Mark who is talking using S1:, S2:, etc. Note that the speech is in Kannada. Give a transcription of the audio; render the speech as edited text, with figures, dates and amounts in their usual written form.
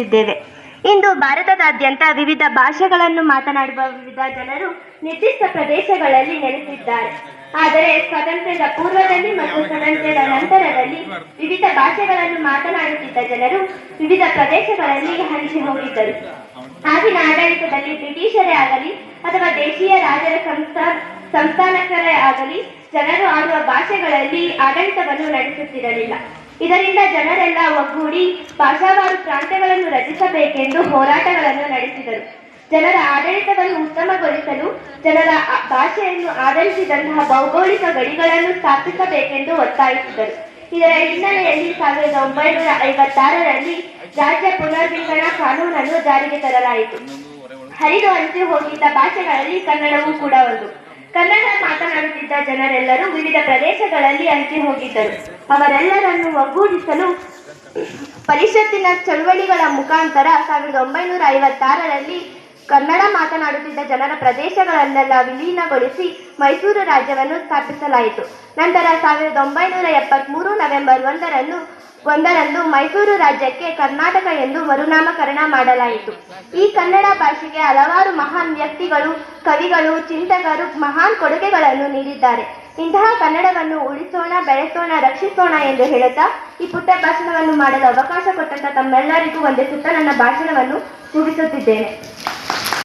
S1: ಿದ್ದೇವೆ ಇಂದು ಭಾರತದಾದ್ಯಂತ ವಿವಿಧ ಭಾಷೆಗಳನ್ನು ಮಾತನಾಡುವ ವಿವಿಧ ಜನರು ನಿರ್ದಿಷ್ಟ ಪ್ರದೇಶಗಳಲ್ಲಿ ನೆಲೆಸಿದ್ದಾರೆ. ಆದರೆ ಸ್ವಾತಂತ್ರ್ಯದ ಪೂರ್ವದಲ್ಲಿ ಮತ್ತು ಸ್ವಾತಂತ್ರ್ಯದ ನಂತರದಲ್ಲಿ ವಿವಿಧ ಭಾಷೆಗಳನ್ನು ಮಾತನಾಡುತ್ತಿದ್ದ ಜನರು ವಿವಿಧ ಪ್ರದೇಶಗಳಲ್ಲಿ ಹಂಚಿ ಹೋಗಿದ್ದರು. ಆಗಿನ ಆಡಳಿತದಲ್ಲಿ ಬ್ರಿಟಿಷರೇ ಆಗಲಿ ಅಥವಾ ದೇಶೀಯ ರಾಜರ ಸಂಸ್ಥಾನಕರೇ ಆಗಲಿ ಜನರು ಆಡುವ ಭಾಷೆಗಳಲ್ಲಿ ಆಡಳಿತವನ್ನು ನಡೆಸುತ್ತಿರಲಿಲ್ಲ. ಇದರಿಂದ ಜನರೆಲ್ಲ ಒಗ್ಗೂಡಿ ಭಾಷಾವಾರು ಪ್ರಾಂತ್ಯಗಳನ್ನು ರಚಿಸಬೇಕೆಂದು ಹೋರಾಟಗಳನ್ನು ನಡೆಸಿದರು. ಜನರ ಆಡಳಿತವನ್ನು ಉತ್ತಮಗೊಳಿಸಲು ಜನರ ಭಾಷೆಯನ್ನು ಆಧರಿಸಿದಂತಹ ಭೌಗೋಳಿಕ ಗಡಿಗಳನ್ನು ಸ್ಥಾಪಿಸಬೇಕೆಂದು ಒತ್ತಾಯಿಸಿದರು. ಇದರ ಹಿನ್ನೆಲೆಯಲ್ಲಿ 1956ರಲ್ಲಿ ರಾಜ್ಯ ಪುನರ್ವಿಂಗಡಣಾ ಕಾನೂನನ್ನು ಜಾರಿಗೆ ತರಲಾಯಿತು. ಹರಿದು ಹಂಚಿ ಹೋಗಿದ್ದ ಭಾಷೆಗಳಲ್ಲಿ ಕನ್ನಡವೂ ಕೂಡ ಒಂದು. ಕನ್ನಡ ಮಾತನಾಡುತ್ತಿದ್ದ ಜನರೆಲ್ಲರೂ ವಿವಿಧ ಪ್ರದೇಶಗಳಲ್ಲಿ ಹಂಚಿ ಹೋಗಿದ್ದರು. ಅವರೆಲ್ಲರನ್ನು ಒಗ್ಗೂಡಿಸಲು ಪರಿಷತ್ತಿನ ಚಳುವಳಿಗಳ ಮುಖಾಂತರ 1956ರಲ್ಲಿ ಕನ್ನಡ ಮಾತನಾಡುತ್ತಿದ್ದ ಜನರ ಪ್ರದೇಶಗಳನ್ನೆಲ್ಲ ವಿಲೀನಗೊಳಿಸಿ ಮೈಸೂರು ರಾಜ್ಯವನ್ನು ಸ್ಥಾಪಿಸಲಾಯಿತು. ನಂತರ 1973 ನವೆಂಬರ್ 1ರಂದು ಮೈಸೂರು ರಾಜ್ಯಕ್ಕೆ ಕರ್ನಾಟಕ ಎಂದು ಮರುನಾಮಕರಣ ಮಾಡಲಾಯಿತು. ಈ ಕನ್ನಡ ಭಾಷೆಗೆ ಹಲವಾರು ಮಹಾನ್ ವ್ಯಕ್ತಿಗಳು, ಕವಿಗಳು, ಚಿಂತಕರು ಮಹಾನ್ ಕೊಡುಗೆಗಳನ್ನು ನೀಡಿದ್ದಾರೆ. ಇಂತಹ ಕನ್ನಡವನ್ನು ಉಳಿಸೋಣ, ಬೆಳೆಸೋಣ, ರಕ್ಷಿಸೋಣ ಎಂದು ಹೇಳುತ್ತಾ ಈ ಪುಟ್ಟ ಭಾಷಣವನ್ನು ಮಾಡಲು ಅವಕಾಶ ಕೊಟ್ಟಂತ ತಮ್ಮೆಲ್ಲರಿಗೂ ವಂದಿಸುತ್ತಾ ನನ್ನ ಭಾಷಣವನ್ನು ಮುಗಿಸುತ್ತಿದ್ದೇನೆ.